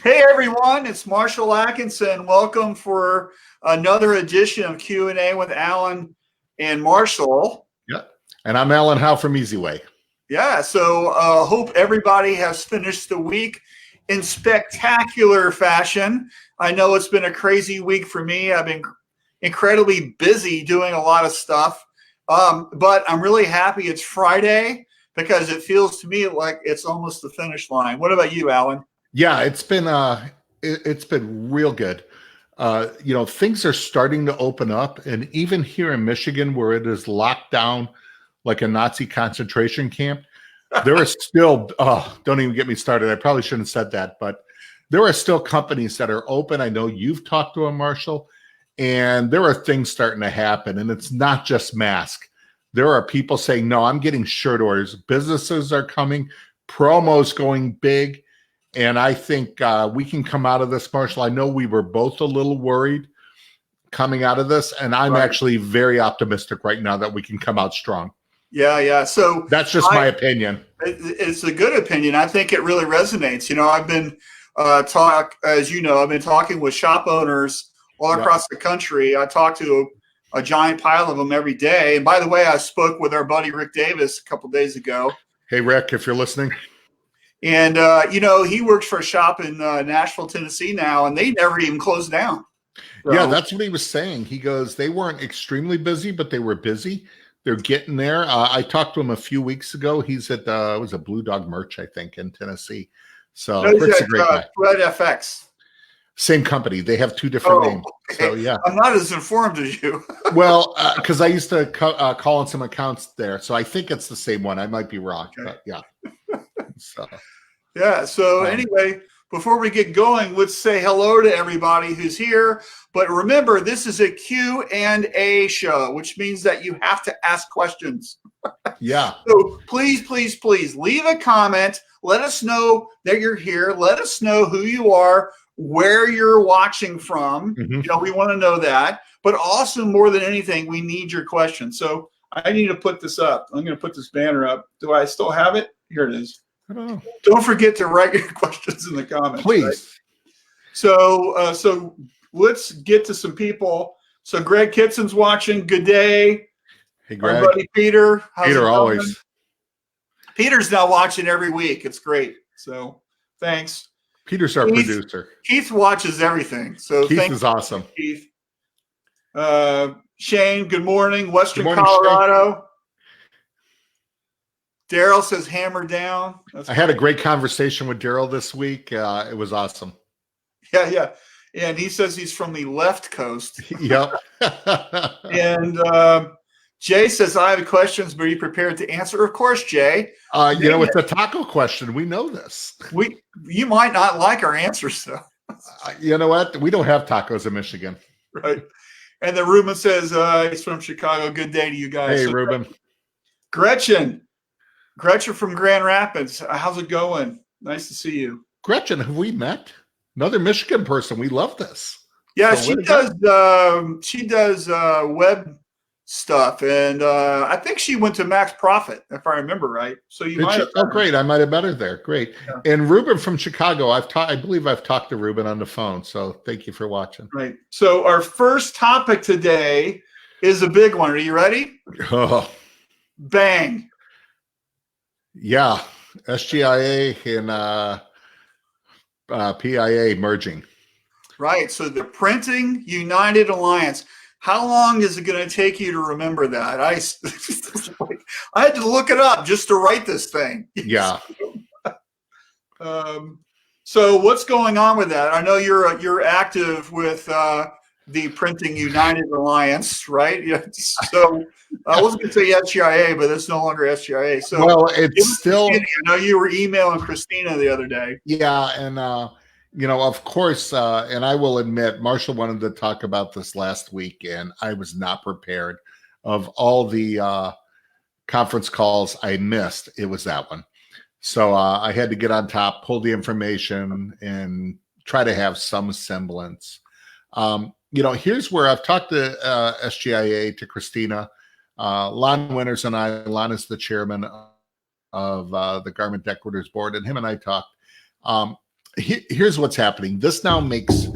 Hey everyone, it's Marshall Atkinson. Welcome for another edition of Q&A with Alan and Marshall. Yeah, and I'm Alan Howe from Easy Way. Yeah, so hope everybody has finished the week in spectacular fashion. I know it's been a crazy week for me. I've been incredibly busy doing a lot of stuff, but I'm really happy it's Friday because it feels to me like it's almost the finish line. What about you, Alan? Yeah, it's been real good. Things are starting to open up, and even here in Michigan, where it is locked down like a Nazi concentration camp, there are still don't even get me started. I probably shouldn't have said that, but there are still companies that are open. I know you've talked to them, Marshall, and there are things starting to happen, and it's not just masks. There are people saying, no, I'm getting shirt orders. Businesses are coming, promos going big. And I think we can come out of this, Marshall. I know we were both a little worried coming out of this, and I'm actually very optimistic right now that we can come out strong. Yeah. So that's just my opinion. It's a good opinion. I think it really resonates. You know, I've been I've been talking with shop owners all across the country. I talk to a giant pile of them every day. And by the way, I spoke with our buddy Rick Davis a couple of days ago. Hey, Rick, if you're listening. And, he works for a shop in Nashville, Tennessee now, and they never even closed down. So. Yeah, that's what he was saying. He goes, they weren't extremely busy, but they were busy. They're getting there. I talked to him a few weeks ago. He's at was a Blue Dog Merch, I think, in Tennessee. So Rick's a great guy. Red FX. Same company. They have two different names. Okay. So, yeah. I'm not as informed as you. Well, because I used to call on some accounts there. So I think it's the same one. I might be wrong, but yeah. So anyway, before we get going, let's say hello to everybody who's here. But remember, this is a Q&A show, which means that you have to ask questions. Yeah. So please leave a comment. Let us know that you're here. Let us know who you are, where you're watching from. Mm-hmm. We want to know that. But also, more than anything, we need your questions. So I need to put this up. I'm going to put this banner up. Do I still have it? Here it is. Don't forget to write your questions in the comments. Please. Right? So let's get to some people. So Greg Kitson's watching. Good day. Hey, Greg. Our buddy Peter. Peter always. Peter's now watching every week. It's great. So thanks. Peter's our producer. Keith watches everything. So Keith is awesome. Keith. Shane, good morning. Western Colorado. Shane. Daryl says hammer down. I had a great conversation with Daryl this week. It was awesome. Yeah. And he says he's from the left coast. Yep. And Jay says, I have questions, but are you prepared to answer? Of course, Jay. It's a taco question. We know this. You might not like our answers, though. You know what? We don't have tacos in Michigan. Right. And then Ruben says, he's from Chicago. Good day to you guys. Hey, Ruben. Gretchen from Grand Rapids. How's it going? Nice to see you. Gretchen, have we met? Another Michigan person. We love this. Yeah, so she does web stuff, and I think she went to Max Profit, if I remember right. So you might have. Oh, great! I might have met her there. Great. Yeah. And Ruben from Chicago. I believe I've talked to Ruben on the phone. So thank you for watching. Right. So our first topic today is a big one. Are you ready? Oh, bang. Yeah, SGIA and PIA merging. Right. So the Printing United Alliance. How long is it going to take you to remember that? I had to look it up just to write this thing. Yeah. So what's going on with that? I know you're active with the Printing United Alliance, right? Yeah. So I wasn't going to say SGIA, but it's no longer SGIA. So well, it's still. I know you were emailing Christina the other day. Yeah, and of course, and I will admit, Marshall wanted to talk about this last week, and I was not prepared. Of all the conference calls I missed, it was that one. So I had to get on top, pull the information, and try to have some semblance. Here's where I've talked to SGIA, to Christina, Lon Winters and I. Lon is the chairman of the Garment Decorators Board, and him and I talked. Here's what's happening. This now makes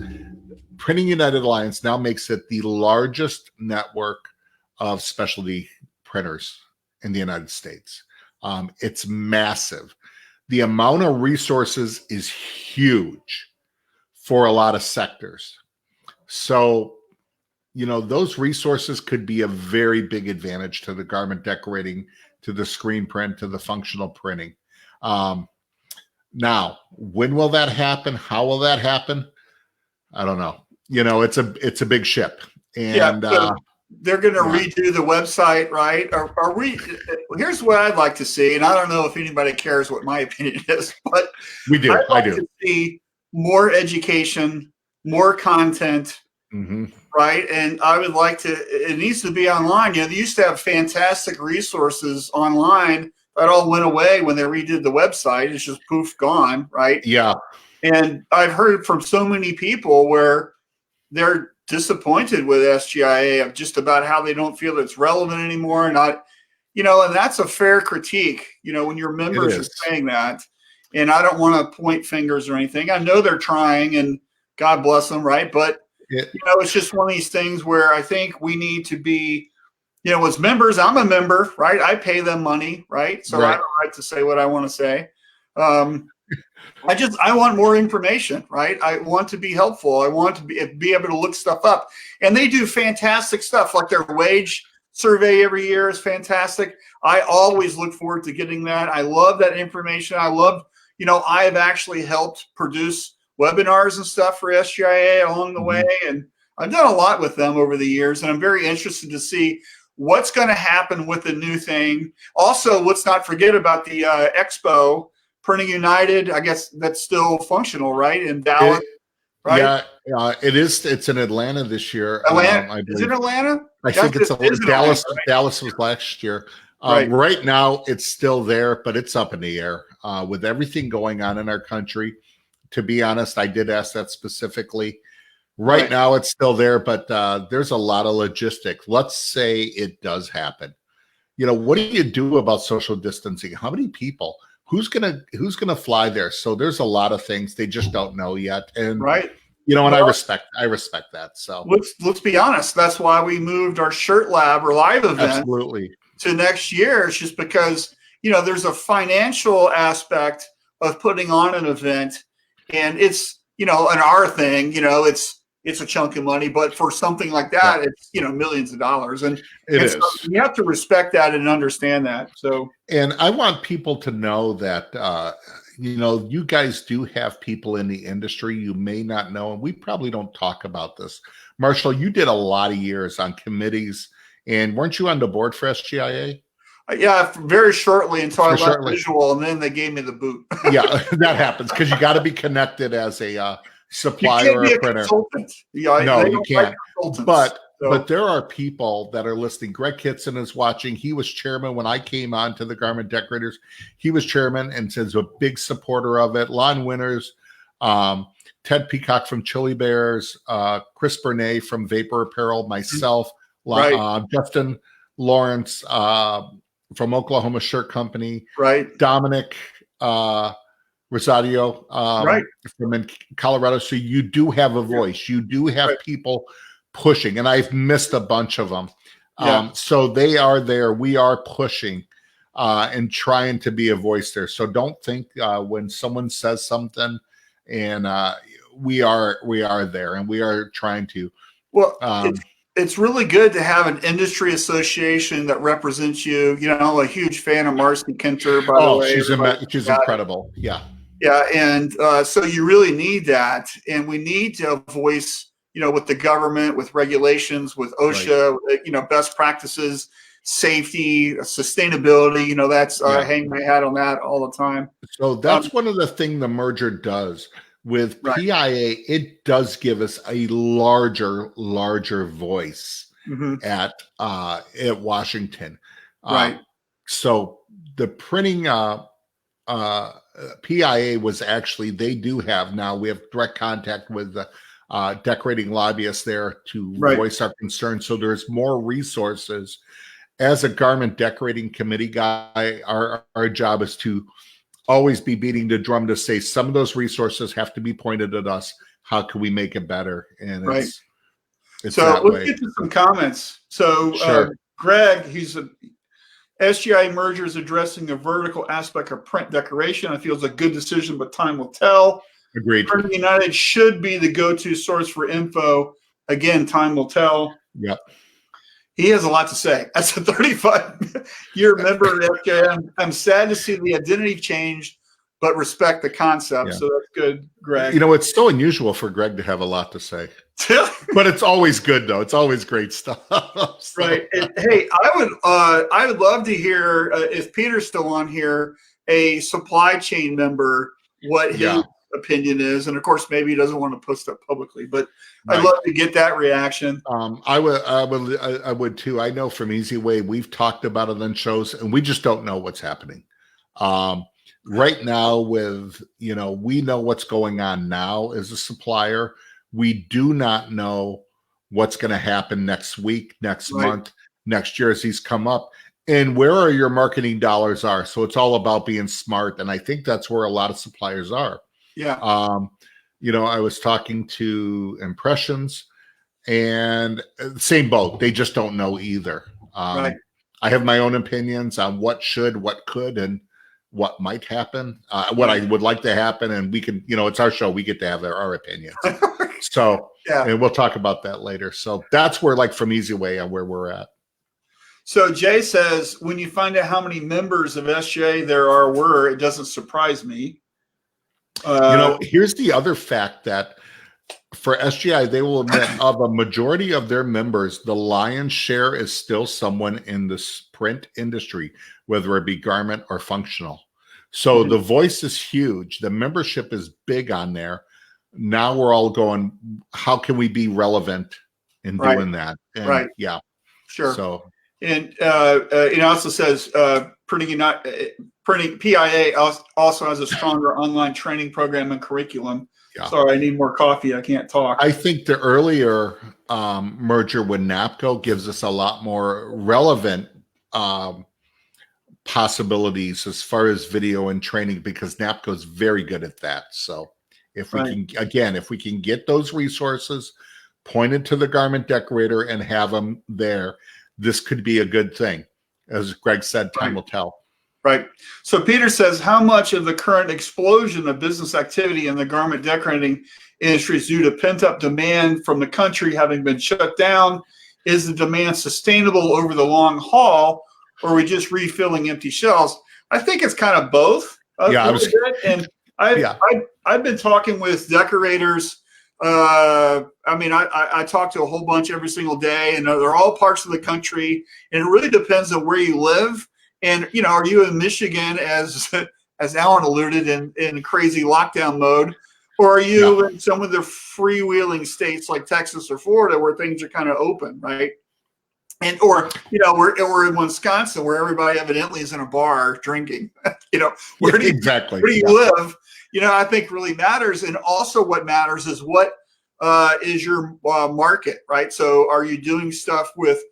Printing United Alliance now makes it the largest network of specialty printers in the United States. It's massive. The amount of resources is huge for a lot of sectors. So, those resources could be a very big advantage to the garment decorating, to the screen print, to the functional printing. Now, when will that happen? How will that happen? I don't know. It's a big ship, and so they're going to redo the website, right? Are we? Here's what I'd like to see, and I don't know if anybody cares what my opinion is, but we do. I do. To see more education, more content, right? And I would like to. It needs to be online. They used to have fantastic resources online. That all went away when they redid the website. It's just poof, gone, right? Yeah. And I've heard from so many people where they're disappointed with SGIA of just about how they don't feel it's relevant anymore. And and that's a fair critique, when your members are saying that. And I don't want to point fingers or anything. I know they're trying, and God bless them, right? But, it's just one of these things where I think we need to be, as members, I'm a member, right? I pay them money, right? So I have a right to say what I want to say. I want more information, right? I want to be helpful. I want to be able to look stuff up. And they do fantastic stuff, like their wage survey every year is fantastic. I always look forward to getting that. I love that information. I love, I have actually helped produce webinars and stuff for SGIA along the way. And I've done a lot with them over the years. And I'm very interested to see what's going to happen with the new thing. Also, let's not forget about the expo, Printing United. I guess that's still functional, right? In Dallas, right? Yeah, it is. It's in Atlanta this year. Atlanta? Is it Atlanta? I think it's Dallas. Atlanta, right? Dallas was last year. Right now, it's still there, but it's up in the air with everything going on in our country. To be honest, I did ask that specifically. Right now, it's still there, but there's a lot of logistics. Let's say it does happen. What do you do about social distancing? How many people? Who's gonna fly there? So there's a lot of things they just don't know yet, and and I respect that. So let's be honest. That's why we moved our Shirt Lab or live event to next year. It's just because there's a financial aspect of putting on an event, and it's an our thing. It's a chunk of money, but for something like that, it's millions of dollars, and so you have to respect that and understand that. So, and I want people to know that you guys do have people in the industry you may not know, and we probably don't talk about this. Marshall, you did a lot of years on committees, and weren't you on the board for SGIA? Yeah, very shortly until I left Visual, and then they gave me the boot. Yeah, that happens because you got to be connected as a supplier or a printer. Consultant. No, you can't. But there are people that are listening. Greg Kitson is watching. He was chairman when I came on to the Garment Decorators. He was chairman and says a big supporter of it. Lon Winters, Ted Peacock from Chili Bears, Chris Bernay from Vapor Apparel, myself, Justin Lawrence from Oklahoma Shirt Company, Dominic Rosario from in Colorado. So you do have a voice. You do have people pushing, and I've missed a bunch of them. So they are there. We are pushing and trying to be a voice there. So don't think when someone says something, and we are there, and we are trying to. Well, it's really good to have an industry association that represents you. A huge fan of Marcy Kinter, by the way. She's incredible. Yeah, and so you really need that, and we need to voice, with the government, with regulations, with OSHA, best practices, safety, sustainability. That's I hang my hat on that all the time. So that's one of the things the merger does with PIA. It does give us a larger voice at Washington. So the printing. PIA was actually, they do have now, we have direct contact with the decorating lobbyists there to voice our concerns. So there's more resources. As a garment decorating committee guy, our job is to always be beating the drum to say some of those resources have to be pointed at us. How can we make it better? And Right. it's So that let's way. get to some comments. So Sure. Greg, he's a SGIA merger is addressing the vertical aspect of print decoration. I feel it's a good decision, but time will tell. Agreed. Printing United should be the go-to source for info. Again, time will tell. Yep. He has a lot to say. As a 35-year member of FJM, I'm sad to see the identity changed, but respect the concept. Yeah. So that's good, Greg. You know, it's so unusual for Greg to have a lot to say. But it's always good, though. It's always great stuff. So. Right. And, hey, I would love to hear, if Peter's still on here, a supply chain member, what his opinion is. And of course, maybe he doesn't want to post that publicly, but I'd love to get that reaction. I would too. I know from Easy Way, we've talked about it on shows, and we just don't know what's happening. Right now, we know what's going on now as a supplier. We do not know what's going to happen next week, next month, next year as these come up, and where your marketing dollars are. So it's all about being smart, and I think that's where a lot of suppliers are. Yeah. I was talking to Impressions, and same boat. They just don't know either. I have my own opinions on what should, what could, and what might happen, what I would like to happen. And we can, it's our show. We get to have our opinions. So, and we'll talk about that later. So that's where, like, from Easy Way on where we're at. So Jay says, when you find out how many members of SGA there were, it doesn't surprise me. Here's the other fact that for SGI, they will admit of a majority of their members, the lion's share is still someone in the print industry, whether it be garment or functional. So the voice is huge. The membership is big on there. Now we're all going, how can we be relevant in doing that? And yeah. Sure. So, and it also says Printing PIA also has a stronger online training program and curriculum. Yeah. Sorry, I need more coffee. I can't talk. I think the earlier merger with NAPCO gives us a lot more relevant possibilities as far as video and training, because NAPCO is very good at that. So if we can get those resources pointed to the garment decorator and have them there, this could be a good thing. As Greg said, time will tell. Right. So Peter says, how much of the current explosion of business activity in the garment decorating industry is due to pent-up demand from the country having been shut down? Is the demand sustainable over the long haul, or are we just refilling empty shelves? I think it's kind of both. And I've been talking with decorators. I talk to a whole bunch every single day, and they're all parts of the country, and it really depends on where you live. And, are you in Michigan, as Alan alluded, in crazy lockdown mode, or are you in some of the freewheeling states like Texas or Florida where things are kind of open, right? And or we're in Wisconsin where everybody evidently is in a bar drinking. Where do you live? I think really matters. And also what matters is what is your market, right? So are you doing stuff with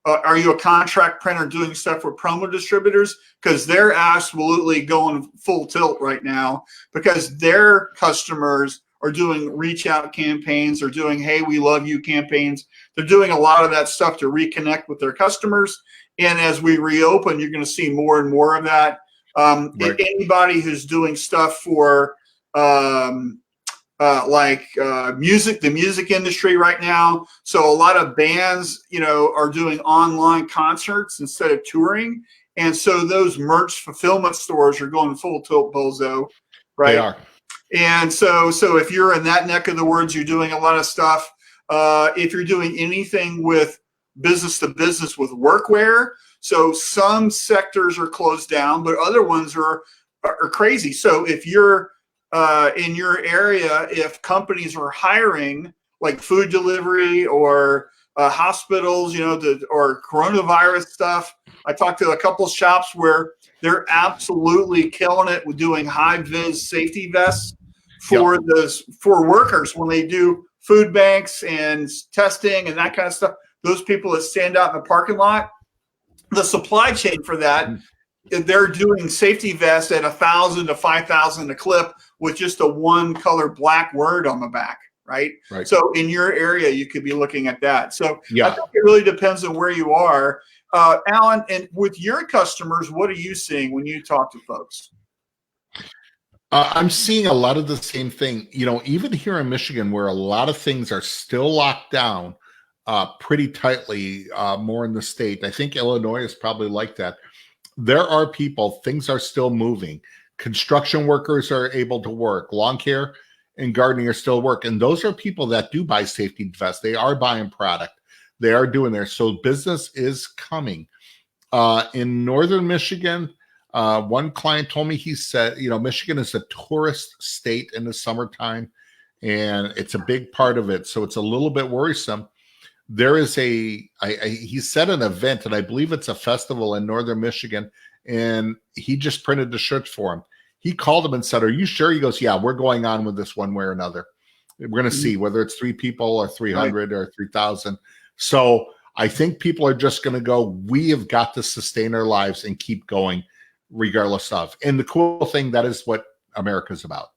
are you a contract printer doing stuff with promo distributors? Because they're absolutely going full tilt right now, because their customers are doing reach out campaigns, or doing, hey, we love you campaigns. They're doing a lot of that stuff to reconnect with their customers. And as we reopen, you're going to see more and more of that. Anybody who's doing stuff for the music industry right now. So a lot of bands, are doing online concerts instead of touring. And so those merch fulfillment stores are going full tilt bozo, right? They are. And so if you're in that neck of the woods, you're doing a lot of stuff. If you're doing anything with business to business with workwear, so some sectors are closed down, but other ones are crazy. So if you're in your area, if companies are hiring, like food delivery or hospitals, or coronavirus stuff. I talked to a couple of shops where they're absolutely killing it with doing high vis safety vests for for workers when they do food banks and testing and that kind of stuff. Those people that stand out in the parking lot, the supply chain for that they're doing safety vests at 1,000 to 5,000 a clip with just a one color black word on the back, right? Right. So in your area, you could be looking at that. So Yeah. I think it really depends on where you are. Alan, and with your customers, what are you seeing when you talk to folks? I'm seeing a lot of the same thing, even here in Michigan, where a lot of things are still locked down pretty tightly, more in the state. I think Illinois is probably like that. There are people, things are still moving. Construction workers are able to work. Lawn care and gardening are still working. And those are people that do buy safety vests. They are buying product. They are doing there. So business is coming. In northern Michigan, one client told me, he said, Michigan is a tourist state in the summertime, and it's a big part of it. So it's a little bit worrisome. There is he said an event, and I believe it's a festival in northern Michigan, and he just printed the shirts for him. He called him and said, "Are you sure?" He goes, "Yeah, we're going on with this one way or another. We're going to see whether it's 3 people or 300 or 3,000. So I think people are just going to go, we have got to sustain our lives and keep going regardless of. And the cool thing, that is what America's about.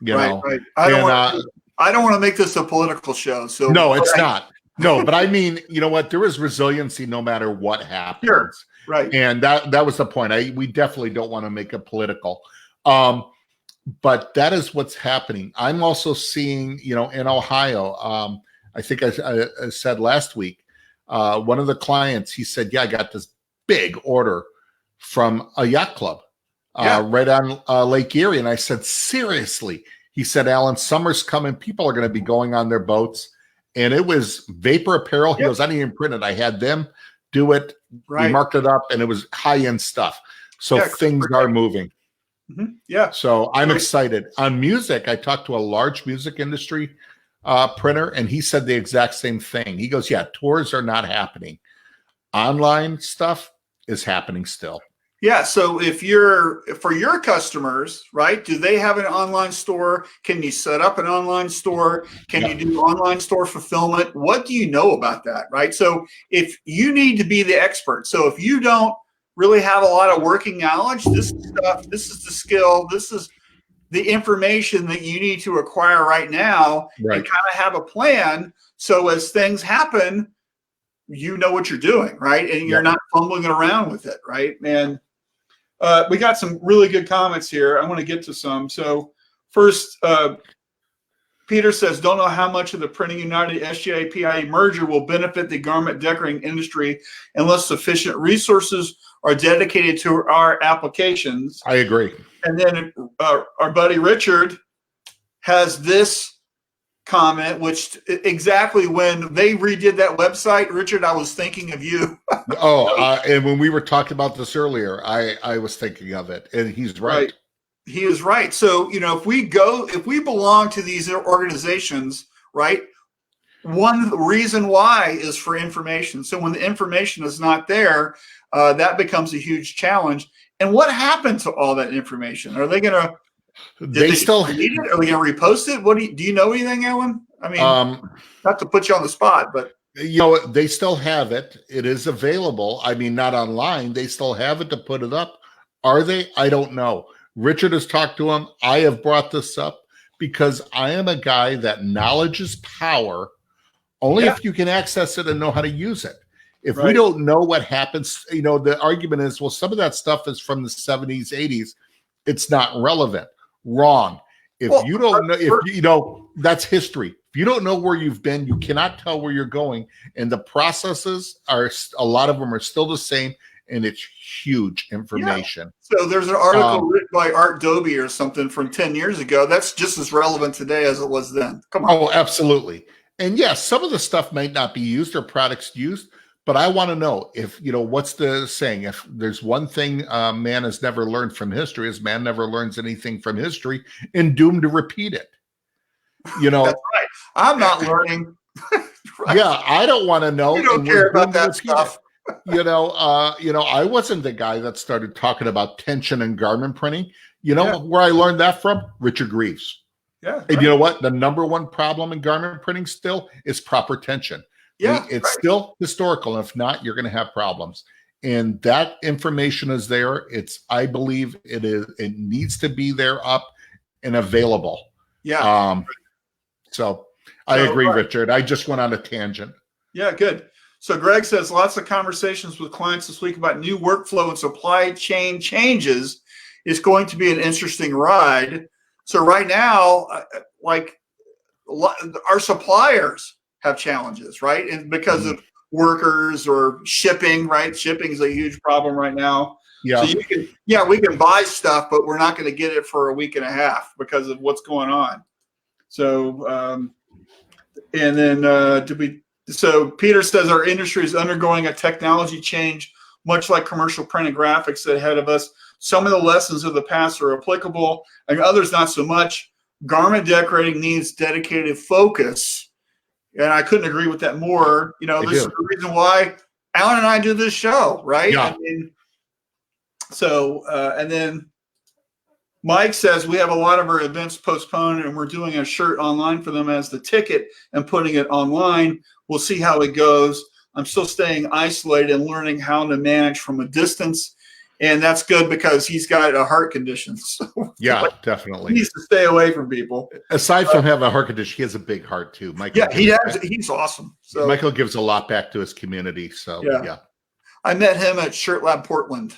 You know? Right. I don't want to make this a political show. So no, it's not. No, but I mean, you know what? There is resiliency no matter what happens. Sure. Right. And that was the point. We definitely don't want to make it political. But that is what's happening. I'm also seeing, in Ohio, I think I said last week, one of the clients, he said, yeah, I got this big order from a yacht club right on Lake Erie. And I said, seriously? He said, Alan, summer's coming. People are going to be going on their boats. And it was Vapor Apparel. He goes, I didn't even print it. I had them do it. Right. We marked it up, and it was high-end stuff. So things are moving. Mm-hmm. Yeah. So I'm excited. On music, I talked to a large music industry printer, and he said the exact same thing. He goes, yeah, tours are not happening. Online stuff is happening still. Yeah. So for your customers, right, do they have an online store? Can you set up an online store? Can you do online store fulfillment? What do you know about that? Right. So if you need to be the expert, so if you don't really have a lot of working knowledge, this is the skill, this is the information that you need to acquire right now, and kind of have a plan. So as things happen, you know what you're doing, right? And you're not fumbling around with it, right? And we got some really good comments here. I want to get to some. So first, Peter says, don't know how much of the Printing United SGIA PIA merger will benefit the garment decorating industry unless sufficient resources are dedicated to our applications. I agree. And then our buddy Richard has this comment, which exactly when they redid that website, Richard, I was thinking of you. And when we were talking about this earlier, I was thinking of it, and he's right. He is right. So, if we belong to these organizations, right, one reason why is for information. So when the information is not there, that becomes a huge challenge. And what happened to all that information? Are they going to? They still need it? Are they going to repost it? Do you know anything, Alan? I mean, not to put you on the spot, but they still have it. It is available. I mean, not online. They still have it to put it up. Are they? I don't know. Richard has talked to him. I have brought this up because I am a guy that knowledge is power. Only if you can access it and know how to use it. If we don't know what happens, the argument is, well, some of that stuff is from the 70s, 80s. It's not relevant. Wrong. If you don't know, that's history. If you don't know where you've been, you cannot tell where you're going. And the processes a lot of them are still the same, and it's huge information. Yeah. So there's an article written by Art Doby or something from 10 years ago. That's just as relevant today as it was then. Come on. Oh, absolutely. And yes, some of the stuff might not be used or products used, but I want to know if, what's the saying? If there's one thing man has never learned from history, is man never learns anything from history and doomed to repeat it. That's right. I'm not learning. Right. Yeah, I don't want to know. You don't care about that stuff. I wasn't the guy that started talking about tension and garment printing. Where I learned that from? Richard Greaves. Yeah. And you know what? The number one problem in garment printing still is proper tension. Yeah. It's still historical. And if not, you're going to have problems. And that information is there. I believe it needs to be there up and available. Yeah. So I agree, Richard. I just went on a tangent. Yeah, good. So Greg says lots of conversations with clients this week about new workflow and supply chain changes. It's going to be an interesting ride. So right now, like our suppliers have challenges, right? And because of workers or shipping, right? Shipping is a huge problem right now. Yeah. So we can buy stuff, but we're not going to get it for a week and a half because of what's going on. So, and then so Peter says our industry is undergoing a technology change, much like commercial print and graphics ahead of us. Some of the lessons of the past are applicable and others not so much. Garment decorating needs dedicated focus. And I couldn't agree with that more. This is the reason why Alan and I do this show, right? Yeah. I mean, and then Mike says we have a lot of our events postponed and we're doing a shirt online for them as the ticket and putting it online. We'll see how it goes. I'm still staying isolated and learning how to manage from a distance. And that's good because he's got a heart condition. So yeah, definitely. He needs to stay away from people. Aside from having a heart condition, he has a big heart too. Michael. Yeah, he's awesome. So Michael gives a lot back to his community. So yeah. I met him at Shirt Lab Portland.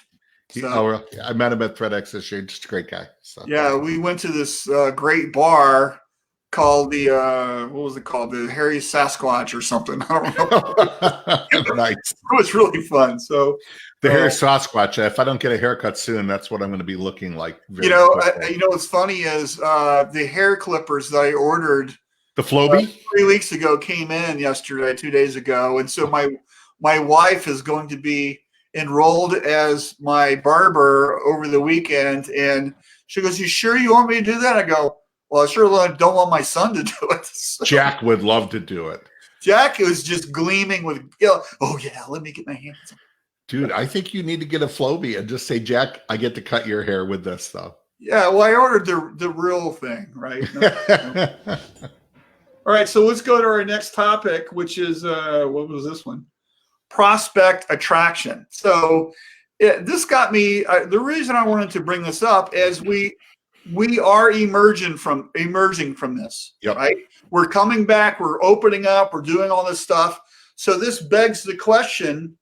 I met him at ThreadX this year. Just a great guy. So yeah, we went to this great bar called what was it called? The Harry Sasquatch or something. I don't know. Nice. It was really fun. So the Harry Sasquatch. If I don't get a haircut soon, that's what I'm going to be looking like. What's funny is the hair clippers that I ordered, the Flowbee, 3 weeks ago came in yesterday, 2 days ago, and so my wife is going to be enrolled as my barber over the weekend, and she goes, "You sure you want me to do that?" I go, "Well, I sure don't want my son to do it." So Jack would love to do it. Jack was just gleaming with, oh yeah, let me get my hands on. Dude, I think you need to get a Flowbee and just say, "Jack, I get to cut your hair with this though." Yeah, well, I ordered the real thing, right? All right, so let's go to our next topic, which is what was this one? Prospect attraction. So this got me. The reason I wanted to bring this up is we are emerging from this. Yep. Right? We're coming back. We're opening up. We're doing all this stuff. So this begs the question: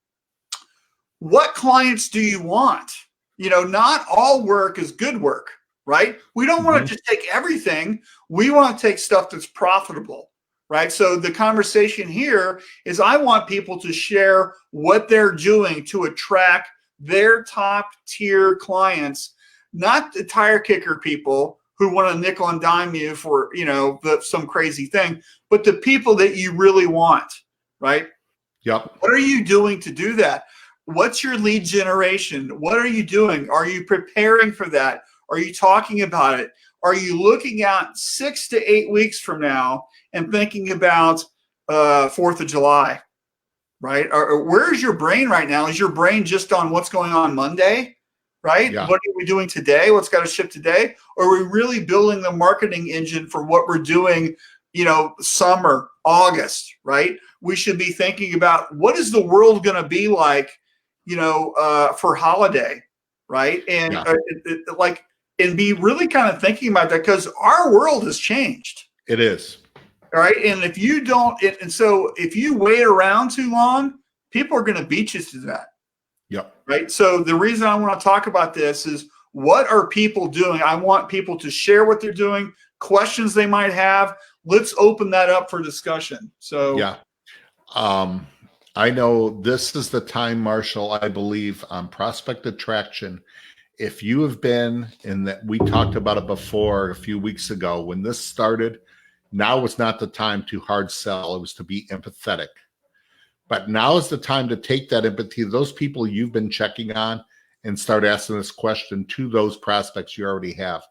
what clients do you want? Not all work is good work, right? We don't want to just take everything. We want to take stuff that's profitable. Right. So the conversation here is I want people to share what they're doing to attract their top tier clients, not the tire kicker people who want to nickel and dime you for, some crazy thing, but the people that you really want. Right. Yep. What are you doing to do that? What's your lead generation? What are you doing? Are you preparing for that? Are you talking about it? Are you looking out 6 to 8 weeks from now and thinking about 4th of July, right? Or where's your brain right now? Is your brain just on what's going on Monday, right? Yeah. What are we doing today? What's got to ship today? Or are we really building the marketing engine for what we're doing, summer, August, right? We should be thinking about what is the world going to be like, for holiday, right? And and be really kind of thinking about that because our world has changed. It is. All right. And if you don't, so if you wait around too long, people are going to beat you to that. Yep. Right. So the reason I want to talk about this is what are people doing? I want people to share what they're doing, questions they might have. Let's open that up for discussion. So, yeah. I know this is the time, Marshall, I believe, on prospect attraction. If you have been in that, we talked about it before a few weeks ago when this started, now was not the time to hard sell. It was to be empathetic. But now is the time to take that empathy, those people you've been checking on, and start asking this question to those prospects you already have.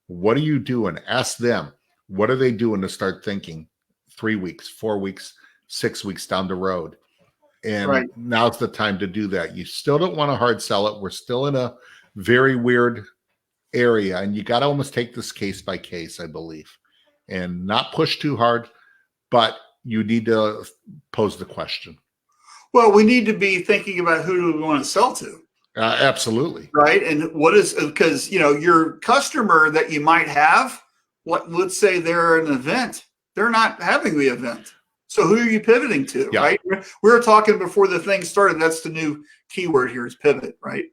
What are you doing? Ask them. What are they doing to start thinking 3 weeks, 4 weeks, 6 weeks down the road? And now's the time to do that. You still don't want to hard sell it. We're still in a very weird area, and you got to almost take this case by case, I believe, and not push too hard, but you need to pose the question. Well, we need to be thinking about who do we want to sell to. Absolutely. Right. And what is, because, your customer that you might have, let's say they're an event, they're not having the event. So who are you pivoting to? Yeah. Right. We were talking before the thing started. That's the new keyword here is pivot. Right.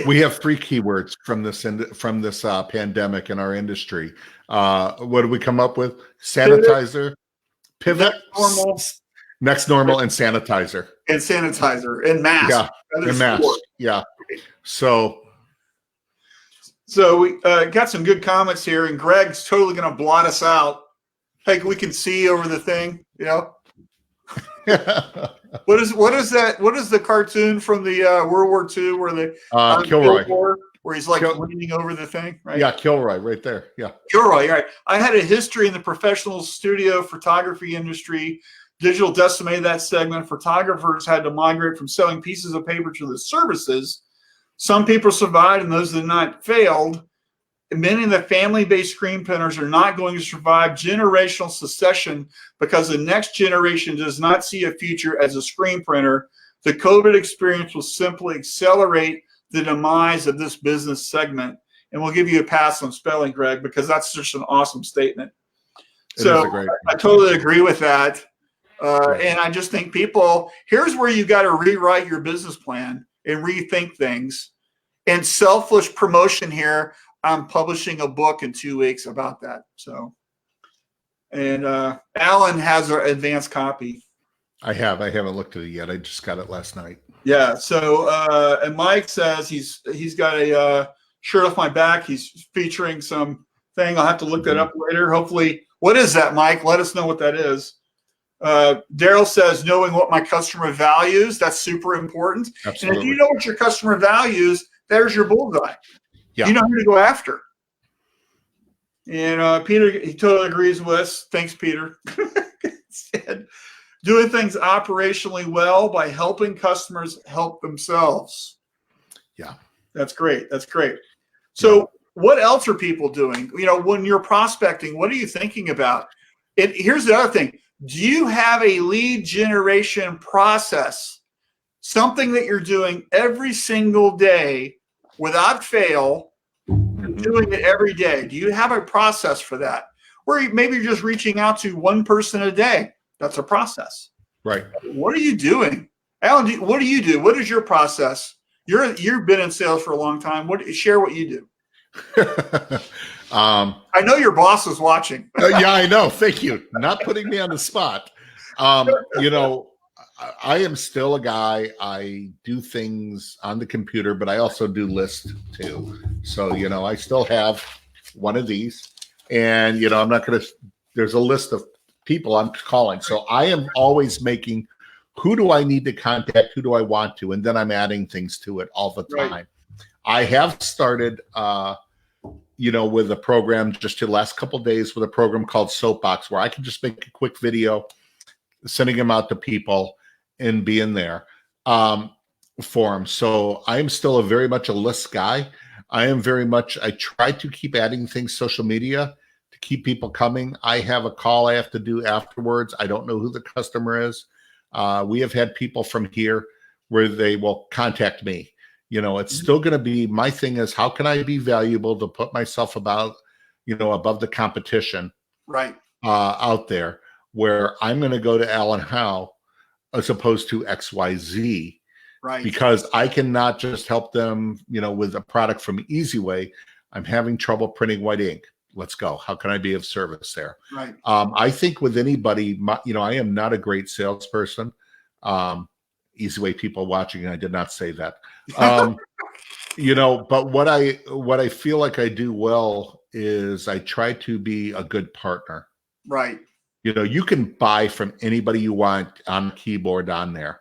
We have 3 keywords from this pandemic in our industry. What did we come up with? Sanitizer, pivot, next normal, and sanitizer. And sanitizer and mask. Yeah. And mask. Yeah. So we got some good comments here, and Greg's totally going to blot us out. Hey, we can see over the thing, What is that? What is the cartoon from the World War II where the Kilroy, where he's like leaning over the thing, right? Yeah, Kilroy, right there. Yeah, Kilroy. Right. I had a history in the professional studio photography industry. Digital decimated that segment. Photographers had to migrate from selling pieces of paper to the services. Some people survived, and those that did not failed. Many of the family-based screen printers are not going to survive generational succession because the next generation does not see a future as a screen printer. The COVID experience will simply accelerate the demise of this business segment. And we'll give you a pass on spelling, Greg, because that's just an awesome statement. So I totally agree with that. And I just think here's where you got to rewrite your business plan and rethink things. And selfish promotion here. I'm publishing a book in 2 weeks about that. So, and Alan has our advanced copy. I haven't looked at it yet. I just got it last night. Yeah. So, and Mike says he's got a shirt off my back. He's featuring some thing. I'll have to look that up later. Hopefully, what is that, Mike? Let us know what that is. Daryl says knowing what my customer values. That's super important. Absolutely. And if you know what your customer values, there's your bullseye. Yeah. You know who to go after. And Peter, he totally agrees with us. Thanks, Peter. Said, doing things operationally well by helping customers help themselves. Yeah. That's great. That's great. So what else are people doing? When you're prospecting, what are you thinking about? Here's the other thing. Do you have a lead generation process? Something that you're doing every single day without fail, doing it every day. Do you have a process for that? Or maybe you're just reaching out to one person a day. That's a process. Right. What are you doing? Alan, what do you do? What is your process? You've been in sales for a long time. Share what you do. I know your boss is watching. Yeah, I know. Thank you. Not putting me on the spot. I am still a guy. I do things on the computer, but I also do lists too. So, I still have one of these, and, I'm not going to, there's a list of people I'm calling. So I am always making, who do I need to contact? Who do I want to? And then I'm adding things to it all the time. Right. I have started, with a program just the last couple of days with a program called Soapbox, where I can just make a quick video, sending them out to people and be in there for them. So I am still very much a list guy. I try to keep adding things, social media, to keep people coming. I have a call I have to do afterwards. I don't know who the customer is. We have had people from here where they will contact me. It's still going to be, my thing is, how can I be valuable to put myself above the competition right out there, where I'm going to go to Alan Howe as opposed to XYZ, right? Because I cannot just help them, with a product from EasyWay. I'm having trouble printing white ink. Let's go. How can I be of service there? Right. I think with anybody, I am not a great salesperson. EasyWay people watching, I did not say that. But what I feel like I do well is I try to be a good partner. Right. You can buy from anybody you want on the keyboard on there.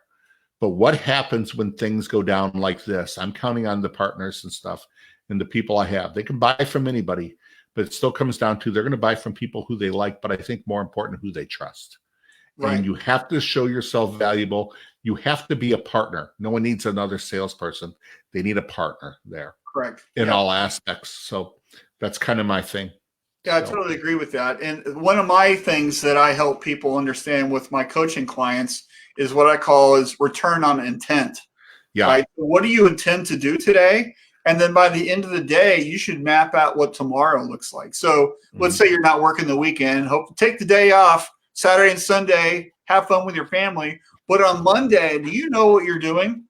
But what happens when things go down like this? I'm counting on the partners and stuff and the people I have. They can buy from anybody, but it still comes down to they're going to buy from people who they like, but I think more important, who they trust. Right. And you have to show yourself valuable. You have to be a partner. No one needs another salesperson. They need a partner there. Correct. In all aspects. So that's kind of my thing. Yeah, I totally agree with that. And one of my things that I help people understand with my coaching clients is what I call is return on intent. Yeah. Right? What do you intend to do today? And then by the end of the day, you should map out what tomorrow looks like. So let's say you're not working the weekend. Take the day off, Saturday and Sunday, have fun with your family. But on Monday, do you know what you're doing?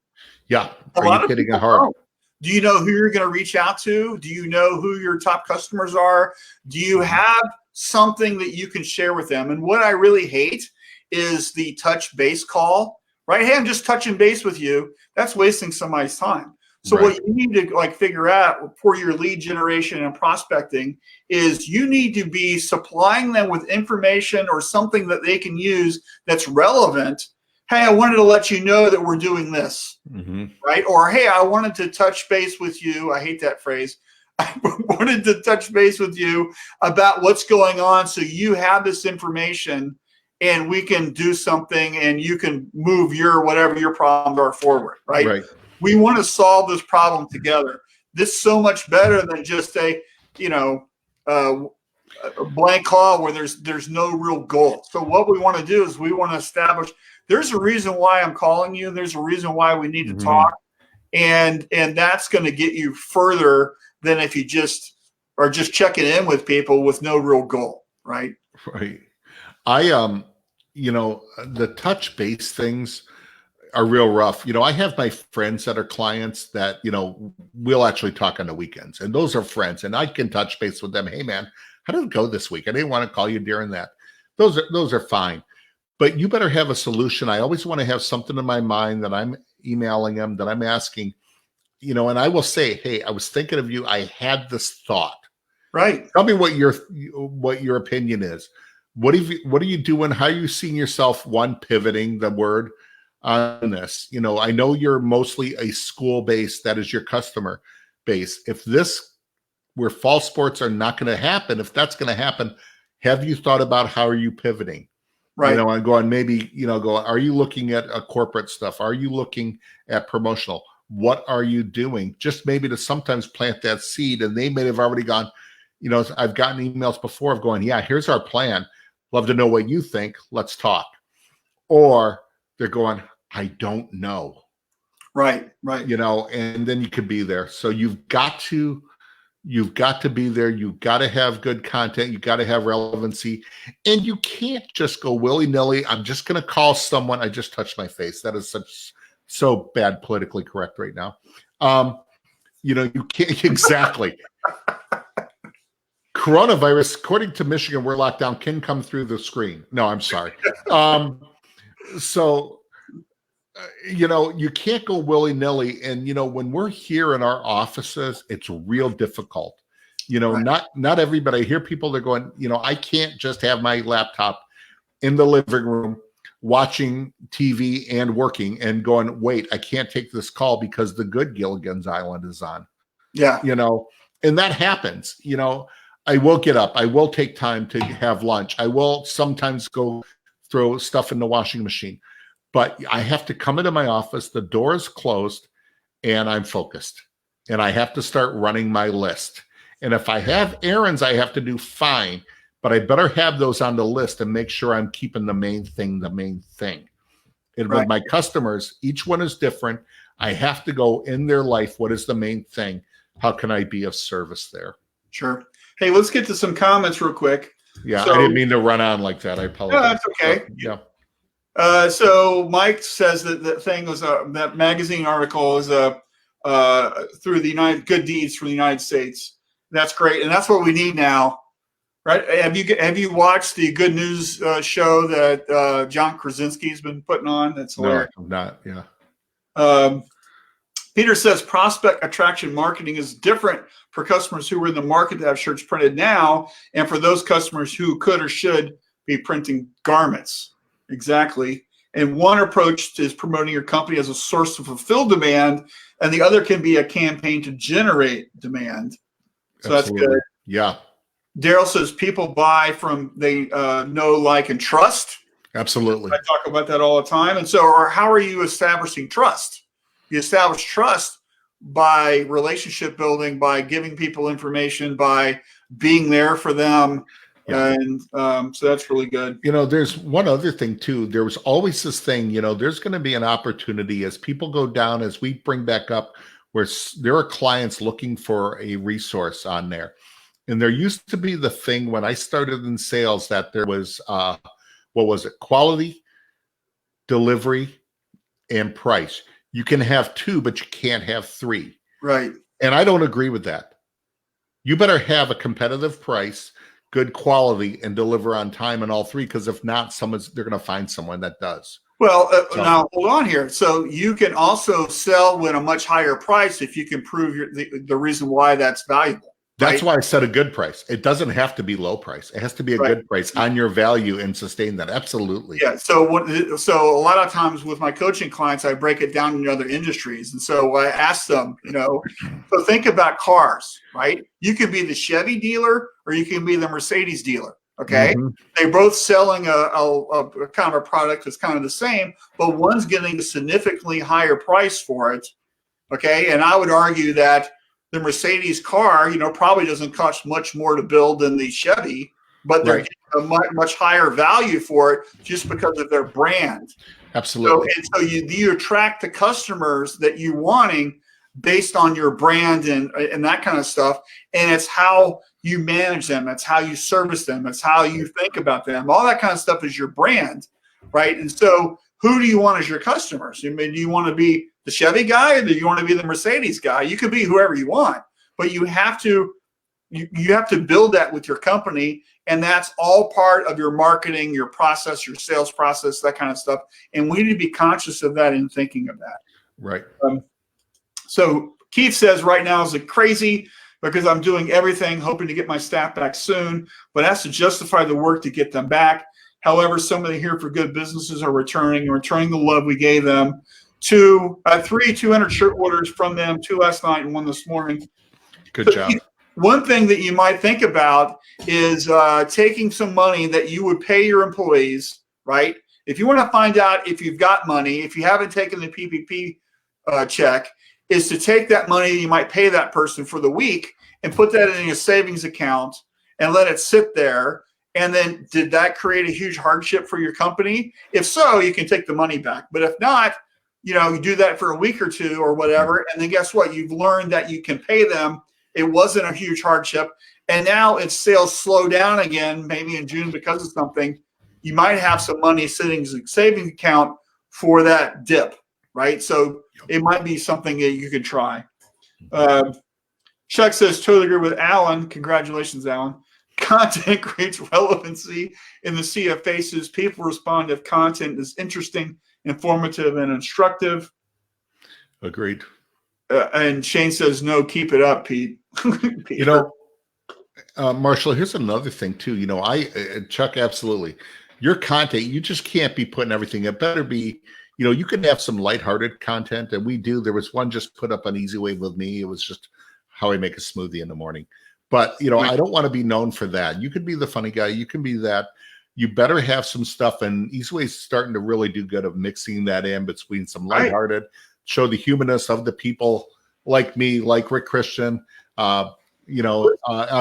Yeah. A Are lot you of hitting people it hard? don't. Do you know who you're going to reach out to? Do you know who your top customers are? Do you have something that you can share with them? And what I really hate is the touch base call, right? Hey, I'm just touching base with you. That's wasting somebody's time. So what you need to like figure out for your lead generation and prospecting is you need to be supplying them with information or something that they can use that's relevant. Hey, I wanted to let you know that we're doing this, right? Or, hey, I wanted to touch base with you. I hate that phrase. I wanted to touch base with you about what's going on so you have this information and we can do something and you can move your whatever your problems are forward, right? We want to solve this problem together. This is so much better than just a blank call where there's no real goal. So what we want to do is we want to establish there's a reason why I'm calling you. There's a reason why we need to talk. And that's going to get you further than if you just are just checking in with people with no real goal, right? Right. I the touch base things are real rough. I have my friends that are clients that, we'll actually talk on the weekends, and those are friends, and I can touch base with them. Hey man, how did it go this week? I didn't want to call you during that. Those are fine, but you better have a solution. I always want to have something in my mind that I'm emailing them, that I'm asking, and I will say, hey, I was thinking of you. I had this thought. Right. Tell me what your opinion is. What are you doing? How are you seeing yourself? Pivoting the word on this. I know you're mostly a school base. That is your customer base. If where fall sports are not going to happen, if that's going to happen, have you thought about how are you pivoting? Right. And going maybe, are you looking at corporate stuff? Are you looking at promotional? What are you doing? Just maybe to sometimes plant that seed, and they may have already gone, I've gotten emails before of going, yeah, here's our plan. Love to know what you think. Let's talk. Or they're going, I don't know. Right. And then you could be there. So you've got to be there. You've got to have good content. You've got to have relevancy. And you can't just go willy-nilly. I'm just going to call someone. I just touched my face. That is so bad politically correct right now. You can't exactly. Coronavirus, according to Michigan, we're locked down, can come through the screen. No, I'm sorry. You can't go willy-nilly. And, when we're here in our offices, it's real difficult. Not everybody. I hear people that are going, I can't just have my laptop in the living room watching TV and working and going, wait, I can't take this call because the good Gilligan's Island is on. Yeah. And that happens. I will get up. I will take time to have lunch. I will sometimes go throw stuff in the washing machine. But I have to come into my office, the door is closed, and I'm focused. And I have to start running my list. And if I have errands I have to do, fine. But I better have those on the list and make sure I'm keeping the main thing. And with my customers, each one is different. I have to go in their life. What is the main thing? How can I be of service there? Sure. Hey, let's get to some comments real quick. Yeah, I didn't mean to run on like that. I apologize. No, that's okay. Yeah. So Mike says that thing was that magazine article is through the Good Deeds for the United States. That's great, and that's what we need now, right? Have you watched the Good News show that John Krasinski's been putting on? That's hilarious. No, I'm not. Yeah. Peter says prospect attraction marketing is different for customers who are in the market to have shirts printed now, and for those customers who could or should be printing garments. Exactly. And one approach is promoting your company as a source to fulfill demand, and the other can be a campaign to generate demand. So Absolutely. That's good. Yeah. Daryl says people buy from they know, like, and trust. Absolutely. I talk about that all the time. And so, how are you establishing trust? You establish trust by relationship building, by giving people information, by being there for them. Yeah. And so that's really good. There's one other thing too. There was always this thing, there's going to be an opportunity as people go down, as we bring back up, where there are clients looking for a resource on there. And there used to be the thing when I started in sales that there was, what was it? Quality, delivery, and price. You can have two, but you can't have three. Right. And I don't agree with that. You better have a competitive price, good quality, and deliver on time in all three. Because if not, they're going to find someone that does. Well, now hold on here. So you can also sell with a much higher price if you can prove the reason why that's valuable. That's right? why I said a good price. It doesn't have to be low price. It has to be a good price on your value and sustain that. Absolutely. Yeah. So a lot of times with my coaching clients, I break it down into other industries. And so I ask them, so think about cars, right? You can be the Chevy dealer or you can be the Mercedes dealer. Okay. Mm-hmm. They're both selling a kind of a product that's kind of the same, but one's getting a significantly higher price for it. Okay. And I would argue that the Mercedes car, probably doesn't cost much more to build than the Chevy, but they're getting a much higher value for it just because of their brand. Absolutely. So you attract the customers that you're wanting based on your brand and that kind of stuff. And it's how you manage them. It's how you service them. It's how you think about them. All that kind of stuff is your brand, right? And so who do you want as your customers? I mean, do you want to be the Chevy guy or do you want to be the Mercedes guy? You can be whoever you want, but you have to build that with your company. And that's all part of your marketing, your process, your sales process, that kind of stuff. And we need to be conscious of that and thinking of that. Right. So Keith says right now is crazy because I'm doing everything, hoping to get my staff back soon, but has to justify the work to get them back. However, some of the Here for Good businesses are returning the love we gave them. 3 200 shirt orders from them, 2 last night and 1 this morning. Good job. One thing that you might think about is taking some money that you would pay your employees, right? If you want to find out if you've got money, if you haven't taken the PPP check, is to take that money you might pay that person for the week and put that in a savings account and let it sit there. And then did that create a huge hardship for your company? If so, you can take the money back. But if not, you do that for a week or two or whatever. And then guess what? You've learned that you can pay them. It wasn't a huge hardship. And now if sales slow down again, maybe in June because of something, you might have some money sitting as a savings account for that dip, right? So it might be something that you could try. Chuck says, totally agree with Alan. Congratulations, Alan. Content creates relevancy in the sea of faces. People respond if content is interesting, informative, and instructive. Agreed. And Shane says, no, keep it up, Pete. Marshall, here's another thing too. Chuck, absolutely. Your content, you just can't be putting everything. It better be, you can have some lighthearted content, and we do. There was one just put up on Easy Way with me. It was just how I make a smoothie in the morning. But, I don't want to be known for that. You could be the funny guy. You can be that. You better have some stuff. And Easy Way's starting to really do good of mixing that in between some lighthearted, show the humanness of the people like me, like Rick Christian, on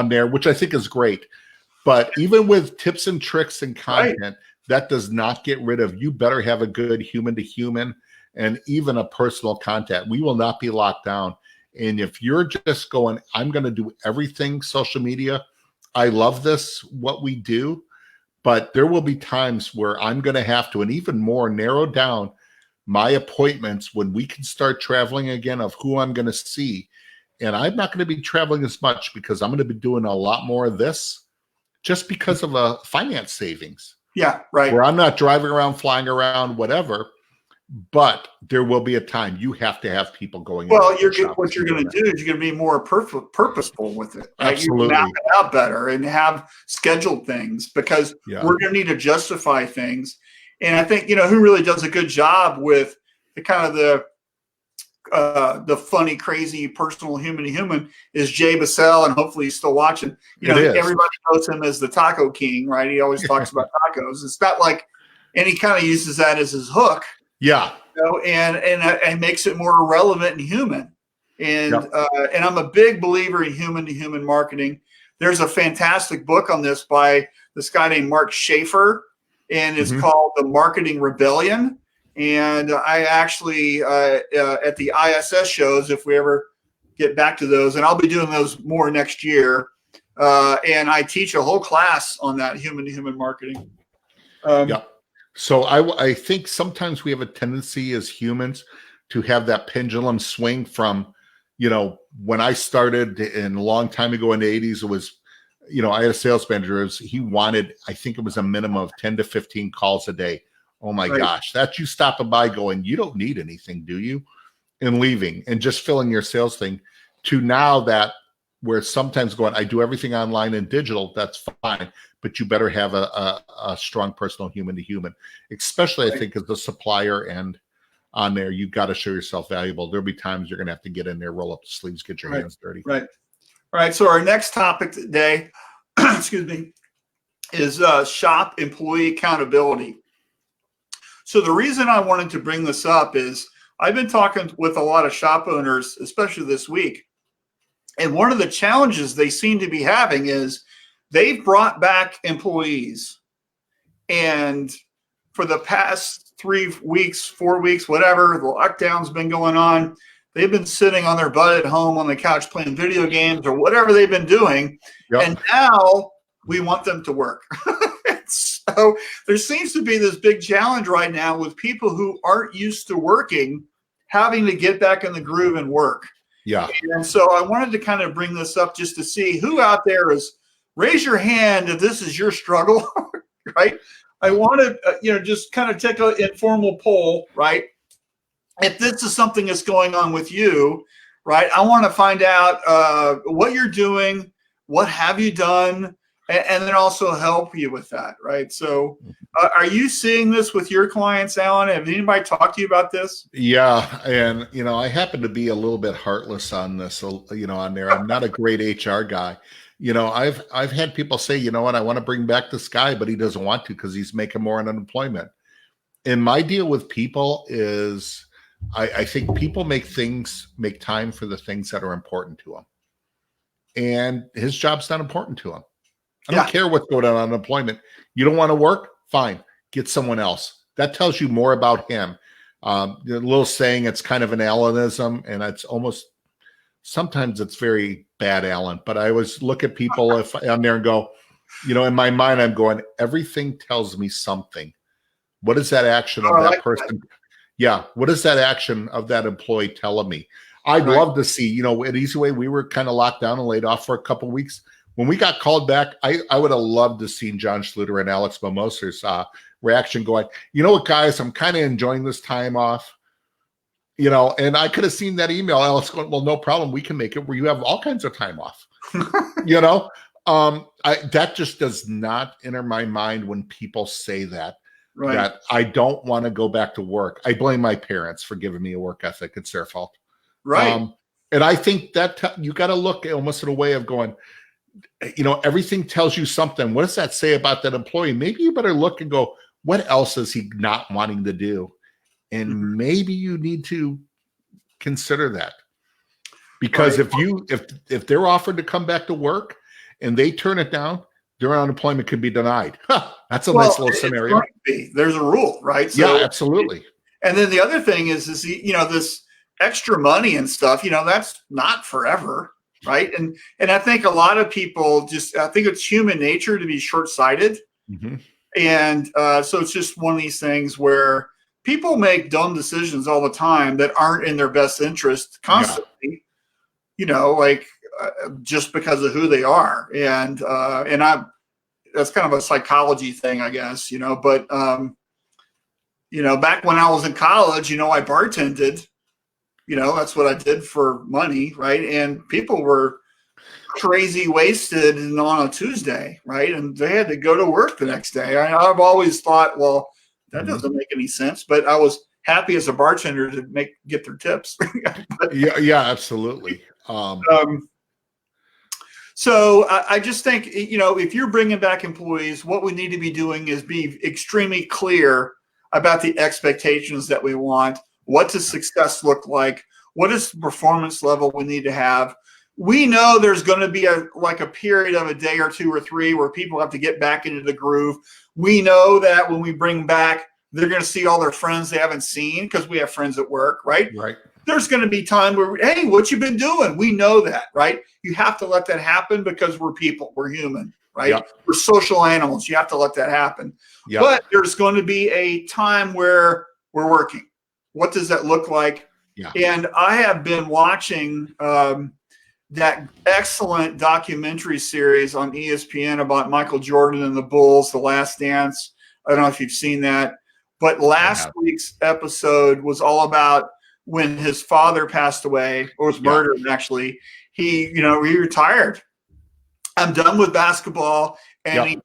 there, which I think is great. But even with tips and tricks and content, that does not get rid of, you better have a good human to human and even a personal contact. We will not be locked down. And if you're just going, I'm going to do everything social media, I love this, what we do, but there will be times where I'm going to have to, and even more, narrow down my appointments when we can start traveling again of who I'm going to see. And I'm not going to be traveling as much because I'm going to be doing a lot more of this just because of a finance savings. Yeah, right. Where I'm not driving around, flying around, whatever. But there will be a time you have to have people going. Well, what you're going to do is you're going to be more purposeful with it. Right? Absolutely. You map it out better and have scheduled things because we're going to need to justify things. And I think, who really does a good job with the kind of the funny, crazy, personal human to human is Jay Bassell, and hopefully he's still watching. Everybody knows him as the Taco King, right? He always talks about tacos. It's not like, and he kind of uses that as his hook. Yeah. And makes it more relevant and human. And and I'm a big believer in human to human marketing. there's a fantastic book on this by this guy named Mark Schaefer, and it's called The Marketing Rebellion. And I actually, at the ISS shows, if we ever get back to those, and I'll be doing those more next year, and I teach a whole class on that, human-to-human marketing. Yeah. So I think sometimes we have a tendency as humans to have that pendulum swing from, when I started in a long time ago in the 80s, it was, I had a sales manager. He wanted, I think it was a minimum of 10 to 15 calls a day. Oh my gosh, that's you stopping by going, you don't need anything, do you? And leaving and just filling your sales thing, to now that where sometimes going, I do everything online and digital, that's fine, but you better have a strong personal human to human, especially I think as the supplier and on there, you've got to show yourself valuable. There'll be times you're going to have to get in there, roll up the sleeves, get your hands dirty. Right. All right. So our next topic today, excuse me, is shop employee accountability. So the reason I wanted to bring this up is I've been talking with a lot of shop owners, especially this week. And one of the challenges they seem to be having is they've brought back employees. And for the past 3 weeks, 4 weeks, whatever, the lockdown's been going on, they've been sitting on their butt at home on the couch playing video games or whatever they've been doing. Yep. And now we want them to work. So there seems to be this big challenge right now with people who aren't used to working, having to get back in the groove and work. Yeah. And so I wanted to kind of bring this up just to see who out there is, raise your hand if this is your struggle, right? I want to, just kind of take an informal poll, right? If this is something that's going on with you, right? I want to find out what you're doing, what have you done, and then also help you with that, right? So are you seeing this with your clients, Alan? Have anybody talked to you about this? Yeah. And, I happen to be a little bit heartless on this, on there. I'm not a great HR guy. I've had people say, what, I want to bring back this guy, but he doesn't want to because he's making more on unemployment. And my deal with people is I think people make time for the things that are important to them. And his job's not important to him. I don't care what's going on unemployment. You don't want to work? Fine. Get someone else. That tells you more about him. The little saying, it's kind of an Alanism, and it's almost, sometimes it's very bad Alan, but I always look at people if I'm there and go, in my mind, I'm going, everything tells me something. What is that action of that person? Yeah. What is that action of that employee telling me? I'd love to see, at Easy Way, we were kind of locked down and laid off for a couple of weeks. When we got called back, I would have loved to see John Schluter and Alex Mimosa's reaction going, what, guys, I'm kind of enjoying this time off, and I could have seen that email, Alex going, well, no problem. We can make it where you have all kinds of time off, that just does not enter my mind when people say that, that I don't want to go back to work. I blame my parents for giving me a work ethic. It's their fault. Right. And I think that you got to look almost in a way of going, everything tells you something. What does that say about that employee? Maybe you better look and go, what else is he not wanting to do? And maybe you need to consider that. Because if they're offered to come back to work and they turn it down, their unemployment could be denied. That's a nice little scenario. There's a rule, right? So, yeah, absolutely. And then the other thing is this extra money and stuff, that's not forever. Right. And I think a lot of people I think it's human nature to be short-sighted. Mm-hmm. And so it's just one of these things where people make dumb decisions all the time that aren't in their best interest constantly, just because of who they are. And that's kind of a psychology thing, I guess, but, back when I was in college, I bartended. That's what I did for money, right? And people were crazy wasted on a Tuesday, right? And they had to go to work the next day. I've always thought, well, that doesn't make any sense. But I was happy as a bartender to get their tips. Yeah, absolutely. So I just think, if you're bringing back employees, what we need to be doing is be extremely clear about the expectations that we want. What does success look like? What is the performance level we need to have? we know there's going to be a period of a day or two or three where people have to get back into the groove. We know that when we bring back, they're going to see all their friends they haven't seen because we have friends at work, right? Right. There's going to be time where, hey, what you been doing? We know that, right? You have to let that happen because we're people, we're human, right? Yep. We're social animals. You have to let that happen. Yep. But there's going to be a time where we're working. What does that look like? Yeah. And I have been watching that excellent documentary series on ESPN about Michael Jordan and the Bulls, The Last Dance. I don't know if you've seen that, but last week's episode was all about when his father passed away or was murdered. Actually, he retired. I'm done with basketball. And he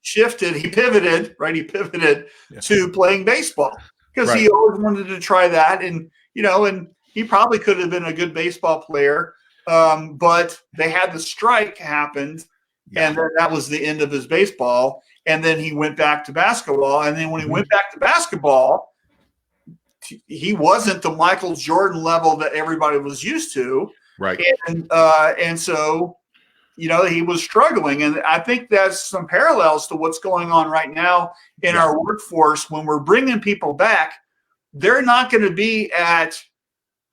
pivoted, right? He pivoted to playing baseball because he always wanted to try that. And, and he probably could have been a good baseball player. But they had the strike happened, and then that was the end of his baseball. And then he went back to basketball. And then when he went back to basketball, he wasn't the Michael Jordan level that everybody was used to. Right. And so, he was struggling. And I think that's some parallels to what's going on right now in our workforce. When we're bringing people back, they're not going to be at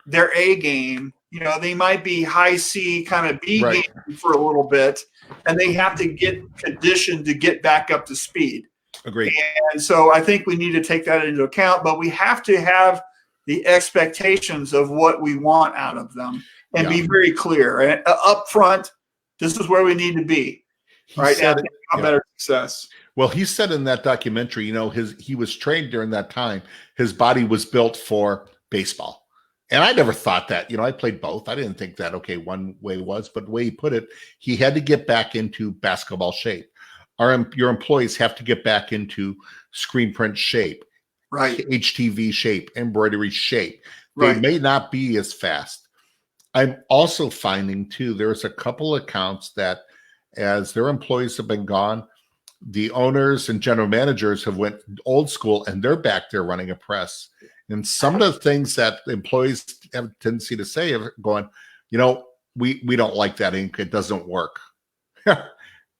their A game. They might be high C, kind of B game for a little bit, and they have to get conditioned to get back up to speed. Agreed. And so I think we need to take that into account, but we have to have the expectations of what we want out of them and be very clear. And up front, this is where we need to be. Right now, better success. Well, he said in that documentary, he was trained during that time. His body was built for baseball. And I never thought that, I played both. I didn't think that, one way was, but the way he put it, he had to get back into basketball shape. Your employees have to get back into screen print shape, right? HTV shape, embroidery shape. They may not be as fast. I'm also finding too, there's a couple accounts that as their employees have been gone, the owners and general managers have went old school and they're back there running a press. And some of the things that employees have a tendency to say are going, we don't like that ink. It doesn't work.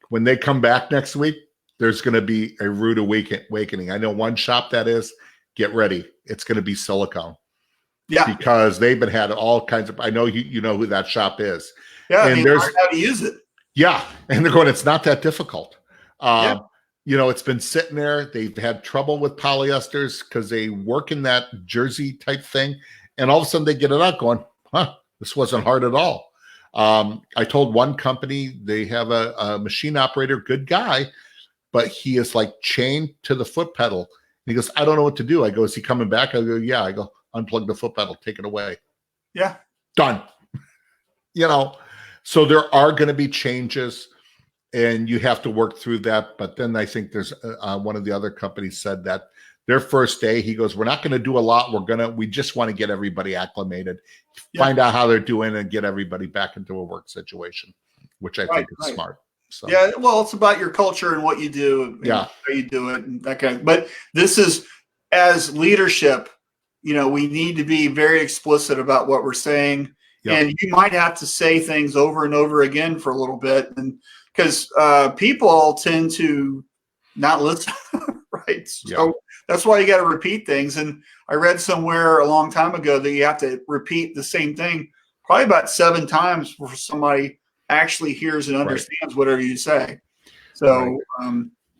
When they come back next week, there's going to be a rude awakening. I know one shop that is, get ready. It's going to be silicone. Yeah. Because they've been had all kinds of, I know you know who that shop is. Yeah. And learn how to use it. Yeah. And they're going, it's not that difficult. It's been sitting there. They've had trouble with polyesters because they work in that jersey type thing. And all of a sudden they get it out going, this wasn't hard at all. I told one company they have a machine operator, good guy, but he is like chained to the foot pedal. And he goes, I don't know what to do. I go, is he coming back? I go, yeah. I go, unplug the foot pedal, take it away. Yeah. Done. So there are going to be changes. And you have to work through that. But then I think there's one of the other companies said that their first day, he goes, we're not going to do a lot. We just want to get everybody acclimated, find out how they're doing and get everybody back into a work situation, which I think is smart. So. Yeah. Well, it's about your culture and what you do. And how you do it and that kind of, but this is as leadership, we need to be very explicit about what we're saying. Yep. And you might have to say things over and over again for a little bit. And because people tend to not listen, right? So that's why you got to repeat things. And I read somewhere a long time ago that you have to repeat the same thing probably about 7 times before somebody actually hears and understands whatever you say. So,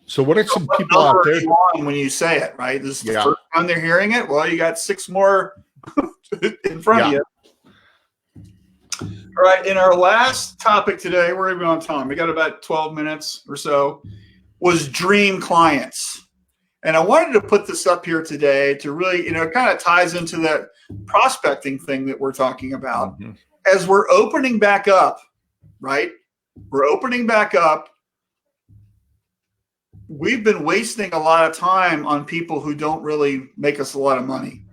so what are some people out there when you say it? Right, this is the first time they're hearing it. Well, you got 6 more in front of you. All right, in our last topic today, we're even on time. We got about 12 minutes or so, was dream clients. And I wanted to put this up here today to really, it kind of ties into that prospecting thing that we're talking about. Mm-hmm. As we're opening back up, right? We're opening back up. We've been wasting a lot of time on people who don't really make us a lot of money.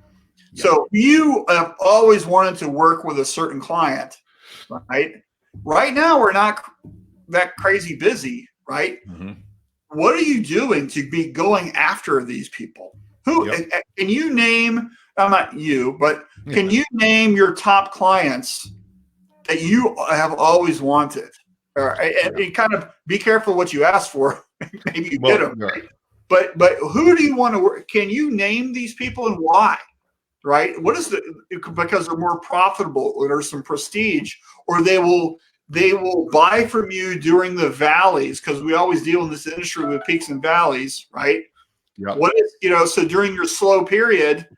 Yeah. So you have always wanted to work with a certain client. Right now, we're not that crazy busy, right? Mm-hmm. What are you doing to be going after these people? Who can you name? Not you, but can you name your top clients that you have always wanted. And kind of be careful what you ask for. Maybe you get them. Right? But who do you want to work? Can you name these people and why? Right? What is because they're more profitable or there's some prestige, or they will buy from you during the valleys, because we always deal in this industry with peaks and valleys, right? Yeah. What is, so during your slow period,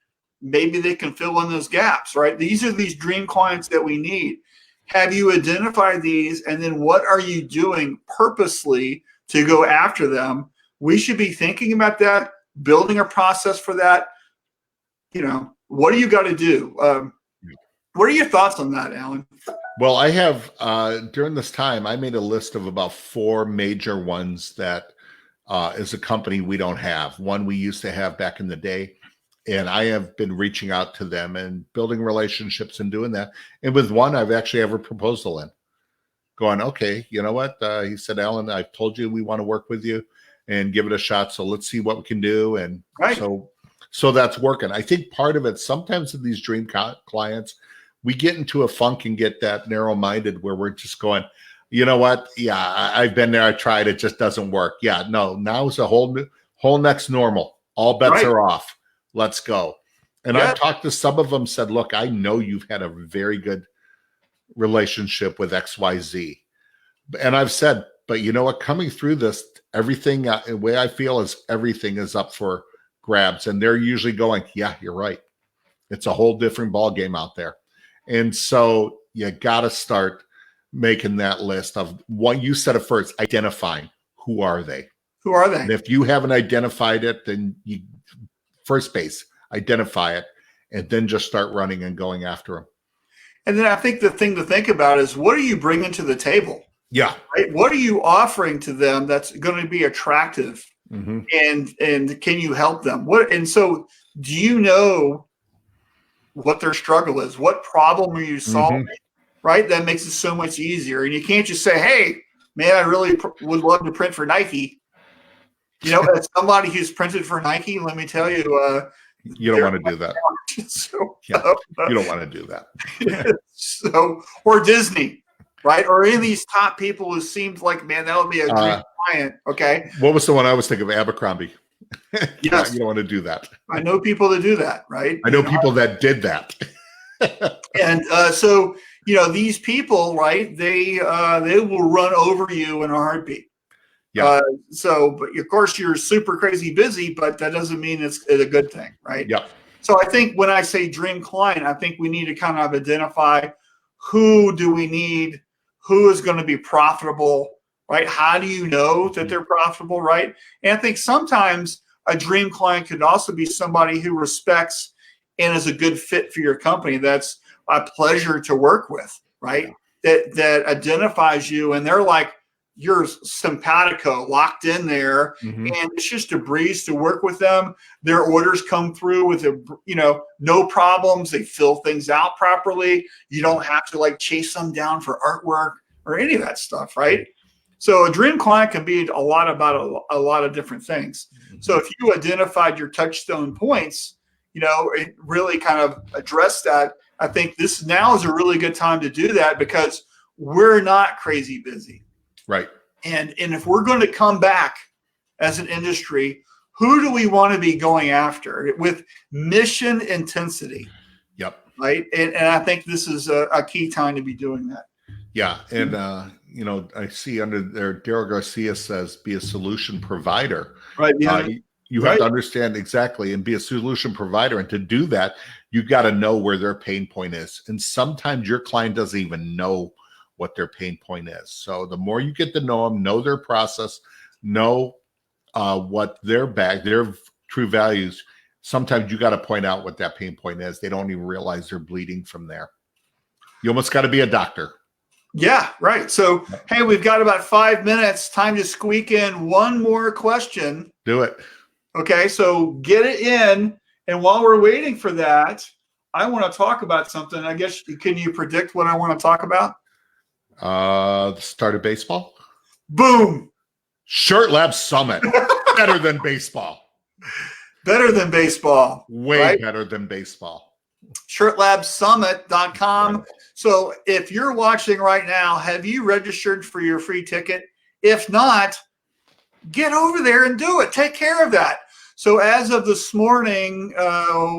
maybe they can fill in those gaps, right? These are these dream clients that we need. Have you identified these? And then what are you doing purposely to go after them? We should be thinking about that, building a process for that. What do you got to do? What are your thoughts on that, Alan? Well, I have, during this time, I made a list of about 4 major ones that is a company we don't have. One we used to have back in the day. And I have been reaching out to them and building relationships and doing that. And with one, I've actually have a proposal in. Going, okay, you know what? He said, Alan, I've told you we want to work with you and give it a shot. So let's see what we can do. And so that's working. I think part of it, sometimes in these dream clients, we get into a funk and get that narrow-minded where we're just going, you know what? Yeah, I've been there. I tried. It just doesn't work. Yeah, no, now it's a whole next normal. All bets are off. Let's go. And I've talked to some of them, said, look, I know you've had a very good relationship with XYZ. And I've said, but you know what, coming through this, everything, the way I feel is everything is up for grabs. And they're usually going, yeah, you're right. It's a whole different ball game out there. And so you got to start making that list of what you said at first, identifying who are they? Who are they? And if you haven't identified it, then you first base, identify it, and then just start running and going after them. And then I think the thing to think about is, what are you bringing to the table? Yeah. Right? What are you offering to them that's going to be attractive? Mm-hmm. And can you help them? And so do you know what their struggle is? What problem are you solving? Mm-hmm. Right? That makes it so much easier. And you can't just say, hey, man, I really would love to print for Nike. As somebody who's printed for Nike, let me tell you, you don't want to do that. So, you don't want to do that. Or Disney, right? Or any of these top people who seems like, man, that would be a dream client. Okay. What was the one I was thinking of? Abercrombie. Yes. You don't want to do that. I know people that do that, right? I know people that did that. And so, these people, right, they will run over you in a heartbeat. Yeah. But of course you're super crazy busy, but that doesn't mean it's a good thing, right? Yeah. So I think when I say dream client, I think we need to kind of identify who do we need, who is going to be profitable, right? How do you know that they're profitable, right? And I think sometimes a dream client could also be somebody who respects and is a good fit for your company. That's a pleasure to work with, right? That identifies you, and they're like, you're simpatico, locked in there, and it's just a breeze to work with them. Their orders come through with no problems. They fill things out properly. You don't have to chase them down for artwork or any of that stuff, right? So a dream client can be a lot about a lot of different things. So if you identified your touchstone points, it really kind of address that. I think this now is a really good time to do that, because we're not crazy busy. Right. And if we're going to come back as an industry, who do we want to be going after with mission intensity? Yep. Right. And I think this is a key time to be doing that. Yeah. And, I see under there, Daryl Garcia says, be a solution provider. Right. Yeah. You have to understand exactly and be a solution provider. And to do that, you've got to know where their pain point is. And sometimes your client doesn't even know what their pain point is. So the more you get to know them, know their process, know what their true values, sometimes you got to point out what that pain point is. They don't even realize they're bleeding from there. You almost got to be a doctor. Yeah, right. So, hey, we've got about 5 minutes. Time to squeak in one more question. Do it. Okay, so get it in. And while we're waiting for that, I want to talk about something. I guess, can you predict what I want to talk about? The start of baseball. Boom. Shirt Lab Summit. Better than baseball. Better than baseball. Way better than baseball. shirtlabsummit.com. So if you're watching right now, have you registered for your free ticket? If not, get over there and do it. Take care of that. So as of this morning,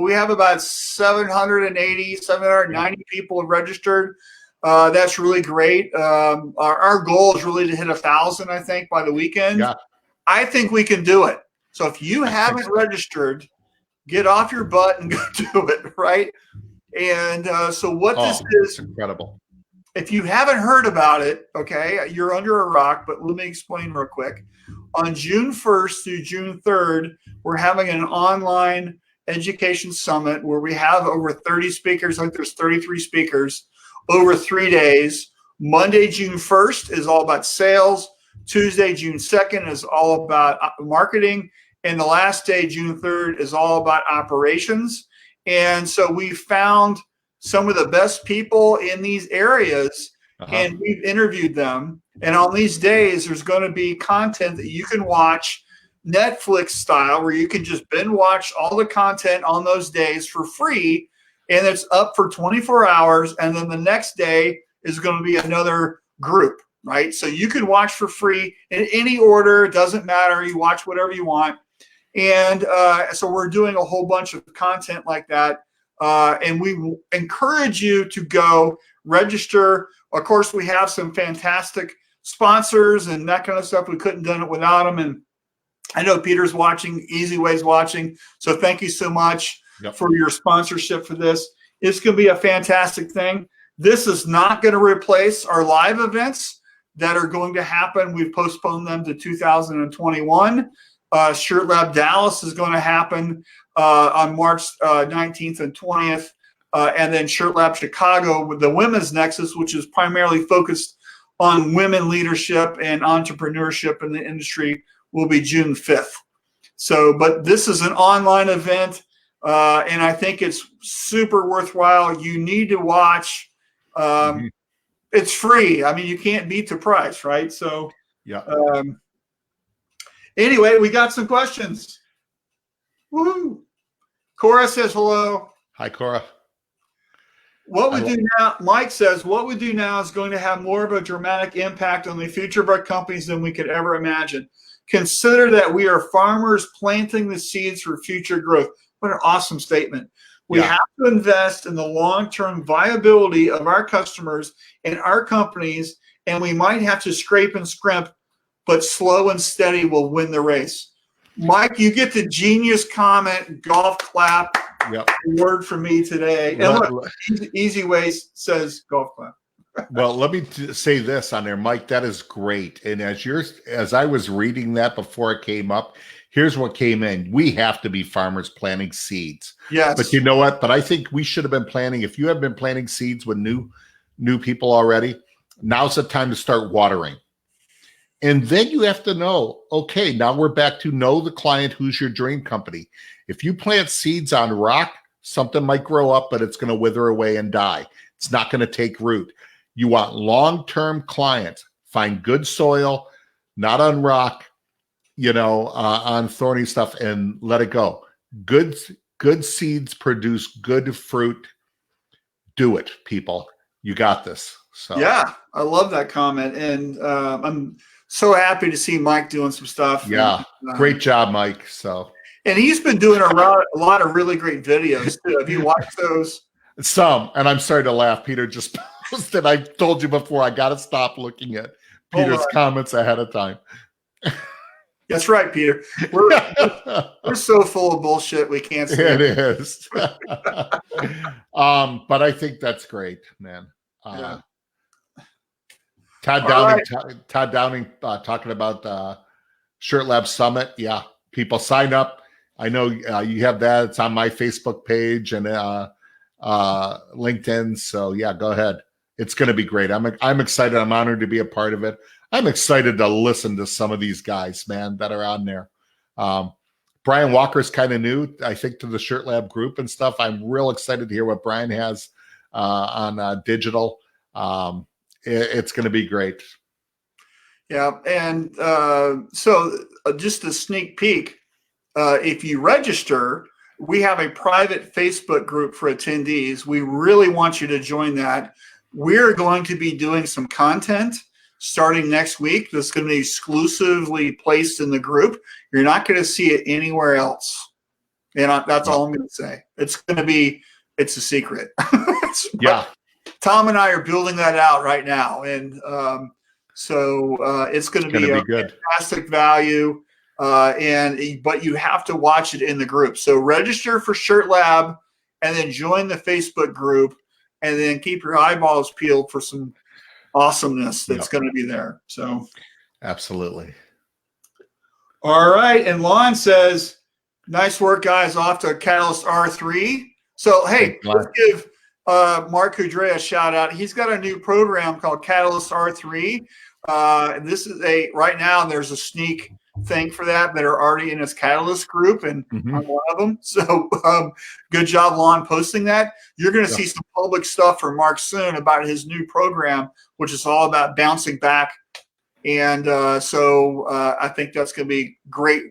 we have about 780, 790 people have registered. That's really great. Our goal is really to hit 1,000, I think, by the weekend. Yeah. I think we can do it. So if you haven't registered, get off your butt and go do it, right? And so what this is, incredible. if you haven't heard about it, okay, you're under a rock, but let me explain real quick. On June 1st through June 3rd, we're having an online education summit where we have over 30 speakers. I think there's 33 speakers over 3 days. Monday, June 1st is all about sales. Tuesday, June 2nd is all about marketing. And the last day, June 3rd, is all about operations. And so we found some of the best people in these areas, and we've interviewed them. And on these days, there's going to be content that you can watch Netflix style, where you can just binge watch all the content on those days for free. And it's up for 24 hours. And then the next day is going to be another group, right? So you can watch for free in any order. It doesn't matter. You watch whatever you want. And so we're doing a whole bunch of content like that. And we encourage you to go register. Of course, we have some fantastic sponsors and that kind of stuff. We couldn't have done it without them. And I know Peter's watching, Easy Way's watching. So thank you so much for your sponsorship for this. It's going to be a fantastic thing. This is not going to replace our live events that are going to happen. We've postponed them to 2021. Shirt Lab Dallas is going to happen on March 19th and 20th. And then Shirt Lab Chicago with the Women's Nexus, which is primarily focused on women leadership and entrepreneurship in the industry, will be June 5th. So, but this is an online event, and I think it's super worthwhile. You need to watch. It's free. I mean, you can't beat the price, right? So, anyway, we got some questions. Woo! Cora says hello. Hi, Cora. What we do now, Mike says, what we do now is going to have more of a dramatic impact on the future of our companies than we could ever imagine. Consider that we are farmers planting the seeds for future growth. What an awesome statement. We have to invest in the long-term viability of our customers and our companies, and we might have to scrape and scrimp, but slow and steady will win the race. Mike, you get the genius comment, golf clap, word from me today. And look, Easy Ways says golf clap. Well, let me say this on there, Mike. That is great. And as I was reading that before it came up, here's what came in. We have to be farmers planting seeds. Yes. But you know what? But I think we should have been planting. If you have been planting seeds with new people already, now's the time to start watering. And then you have to know, okay, now we're back to know the client who's your dream company. If you plant seeds on rock, something might grow up, but it's going to wither away and die. It's not going to take root. You want long-term clients. Find good soil, not on rock, on thorny stuff, and let it go. Good seeds produce good fruit. Do it, people. You got this. So yeah, I love that comment. And I'm so happy to see Mike doing some stuff. Yeah, great job, Mike. So, and he's been doing a lot of really great videos too. Have you watched those? Some, and I'm sorry to laugh. Peter just posted. I told you before. I got to stop looking at Peter's comments ahead of time. That's right, Peter. We're so full of bullshit we can't see it. It is. But I think that's great, man. Todd Downing talking about Shirt Lab Summit. Yeah, people sign up. I know you have that. It's on my Facebook page and LinkedIn. So yeah, go ahead. It's going to be great. I'm excited. I'm honored to be a part of it. I'm excited to listen to some of these guys, man, that are on there. Brian Walker's kind of new, I think, to the Shirt Lab group and stuff. I'm real excited to hear what Brian has on digital. It's going to be great. Yeah. And so just a sneak peek, if you register, we have a private Facebook group for attendees. We really want you to join that. We're going to be doing some content starting next week. That's going to be exclusively placed in the group. You're not going to see it anywhere else. And that's all I'm going to say. It's a secret. Yeah. Tom and I are building that out right now. And so it's going to be a good. fantastic value. But you have to watch it in the group. So register for Shirt Lab and then join the Facebook group and then keep your eyeballs peeled for some awesomeness that's going to be there. So absolutely. All right. And Lon says, nice work, guys, off to Catalyst R3. So, hey, let's give Mark Hudrea a shout out. He's got a new program called Catalyst R3. This is right now there's a sneak thing for that are already in his Catalyst group, and I'm one of them. So good job, Lon, posting that. You're going to see some public stuff from Mark soon about his new program, which is all about bouncing back. And so I think that's going to be great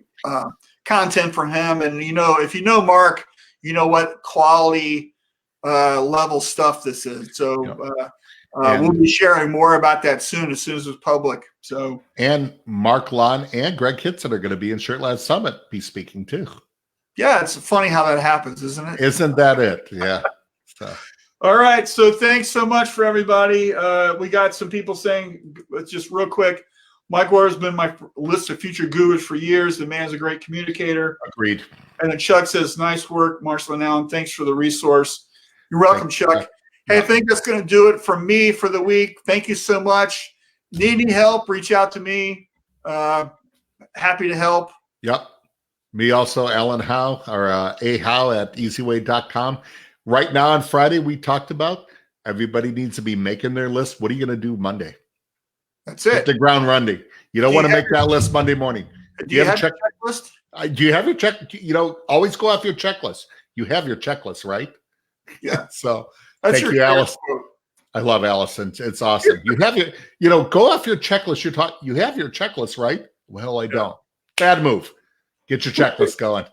content for him. And, if you know Mark, you know what quality level stuff this is. So we'll be sharing more about that soon as it's public. So and Mark Lon and Greg Kitson are going to be in Shirt Lab Summit be speaking too. Yeah, it's funny how that happens, isn't it? Isn't that it? Yeah. So. All right. So thanks so much for everybody. We got some people saying, just real quick, Mike Warner's been my list of future gurus for years. The man's a great communicator. Agreed. And then Chuck says, nice work, Marshall and Allen. Thanks for the resource. You're welcome, Chuck. Hey, I think that's going to do it for me for the week. Thank you so much. Need any help, reach out to me. Happy to help. Yep. Me also, Alan Howe, or ahow at easyway.com. Right now on Friday, we talked about everybody needs to be making their list. What are you going to do Monday? That's it. Hit the ground running. You don't want to make that list Monday morning. Do you have your checklist? Do you have your check? Always go off your checklist. You have your checklist, right? Yeah. So that's thank you, Alice. I love Allison. It's awesome. You have your, go off your checklist. You have your checklist, right? Well, I don't. Bad move. Get your checklist going.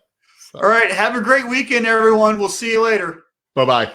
So. All right. Have a great weekend, everyone. We'll see you later. Bye-bye.